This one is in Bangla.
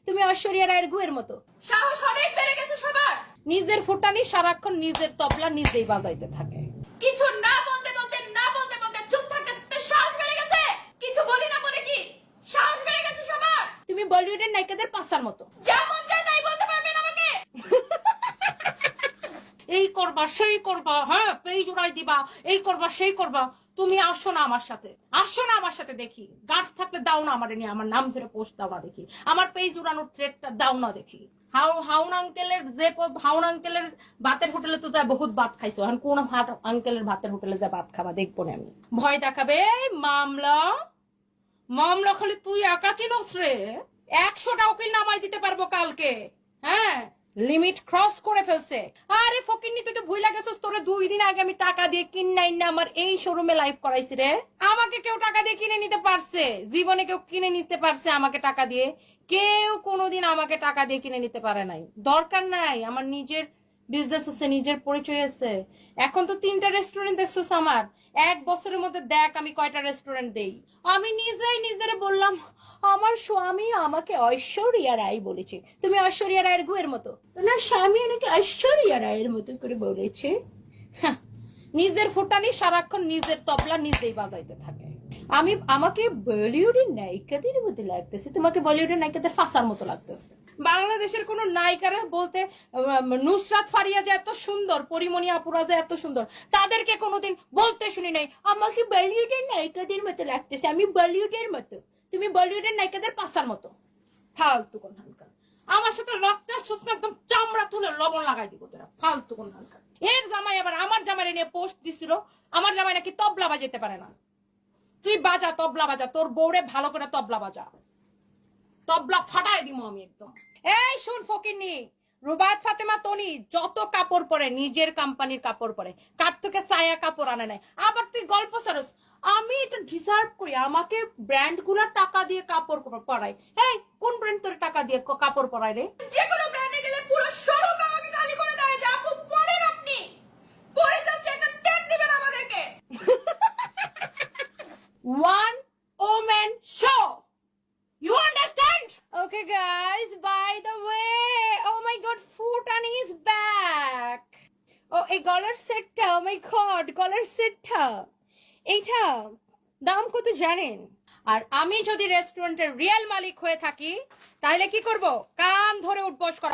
তুমি ঐশ্বরিয়া রায়ের গুয়ের মতো। সাহস অনেক বেড়ে গেছে সবার। নিজের ফুটানি সারাক্ষণ নিজের তবলা নিজেই বাজাইতে থাকে। কিছু না বলতে বলতে চুপ থাকতে সাহস বেড়ে গেছে। কিছু বলি না বলে কি সাহস বেড়ে গেছে সবার। তুমি বলিউডের নায়িকাদের পাশার মতো। যা মন চায় তাই বলতে পারবেন আমাকে। এই করবা সেই করবা, হ্যাঁ পেজ উড়াই দিবা, এই করবা সেই করবা। তুমি আসো না আমার সাথে দেখি। গার্ডস থাকলে দাও না আমারে নিয়ে, আমার নাম ধরে পোস্ট দাও না দেখি, আমার পেজ উড়ানোর থ্রেডটা দাও না দেখি। হাউন আঙ্কেলের ভাতের হোটেলে তো বহুত ভাত খাইছো, এখন কোন আঙ্কেলের ভাতের হোটেলে যা ভাত খাবা দেখবো না আমি। ভয় দেখাবে মামলা খালি তুই একা চিনস রে। 100টা উকিল নামাই দিতে পারবো কালকে। হ্যাঁ, লিমিট ক্রস করে ফেলছে। আরে ফকিন্নি, তুই তো ভুইলা গেছিস, তোরে 2 দিন আগে আমি টাকা দিয়ে কিনাই না আমার এই শোরুমে লাইভ করাইছি রে। আমাকে কেউ টাকা দিয়ে কিনে নিতে পারছে? জীবনে কেউ কিনে নিতে পারছে আমাকে টাকা দিয়ে? কেউ কোনোদিন আমাকে টাকা দিয়ে কিনে নিতে পারে নাই। দরকার নাই, আমার নিজের বিজনেস আছে, নিজের পরিচয় আছে। এখন তো 3টা রেস্টুরেন্ট দেখছিস আমার। 1 বছরের মধ্যে দেখ আমি কয়টা রেস্টুরেন্ট দেই। আমি নিজেরে বললাম আমার স্বামী আমাকে ঐশ্বরিয়া রায় বলেছে। তুমি ঐশ্বরিয়া রায়ের গুয়ের মতো। না, স্বামী নাকি ঐশ্বরিয়া রায়ের মতো করে বলেছে। নিজের ফুটানি সারাক্ষণ নিজের তবলা নিজেই বাজাইতে থাকে। আমাকে বলিউডের নায়িকাদের মতো লাগতেছে, তোমাকে বলিউডের নায়িকাদের ফাঁসার মতো লাগতেছে। বাংলাদেশের কোন নায়িকারা বলতে নুসরাত ফারিয়া যে এত সুন্দর, পরিমণি আপুরা যে এত সুন্দর, তাদেরকে কোনোদিন বলতে শুনি নাই আমাকে বলিউডের নায়িকাদের মতো লাগতেছে, আমি বলিউডের মতো। তুমি বলিউডের নায়িকাদের পাশার মতো। ফালতু কোন হালকা আমার সাথে রক্ত শুষ্ক একদম চামড়া তুলে লবণ লাগাই দিব তোরা, ফালতু কোন হালকা। এর জামাই আবার আমার জামাই নিয়ে পোস্ট দিছিল, আমার জামাই নাকি তবলা বাজাইতে পারে না। তুই বাজা, তবলা বাজা, তোর বউরে ভালো করে তবলা বাজা, তবলা ফাটাই দিব আমি একদম। এই শুন ফকিন্নি, রুবায়াত ফাতেমা তনি যত কাপড় পরে নিজের কোম্পানির কাপড় পরে, কার থেকে সায়া কাপড় আনে নাই। আবার তুই গল্প সারস আমি এটা ডিজার্ভ করি, আমাকে ব্র্যান্ড গুলা টাকা দিয়ে কাপড় পরাই। এই কোন ব্র্যান্ড তোর টাকা দিয়ে কাপড় পরাই রে? যে কোনো ব্র্যান্ডে গেলে পুরো শোরুম আমাকে গালি করে দেয় যে আপু পরেন আপনি, পরে জাস্ট একটা ট্যাগ দিবেন আমাদেরকে। One woman show. You understand? Okay guys, by the way, oh my god, Futani is back. Oh, এই গলার সেটটা, oh my god, গলার সেটটা এইটা দাম কত জানেন? আর আমি যদি রেস্টুরেন্টের রিয়েল মালিক হয়ে থাকি তাহলে কি করব? কান ধরে উঠবস করা।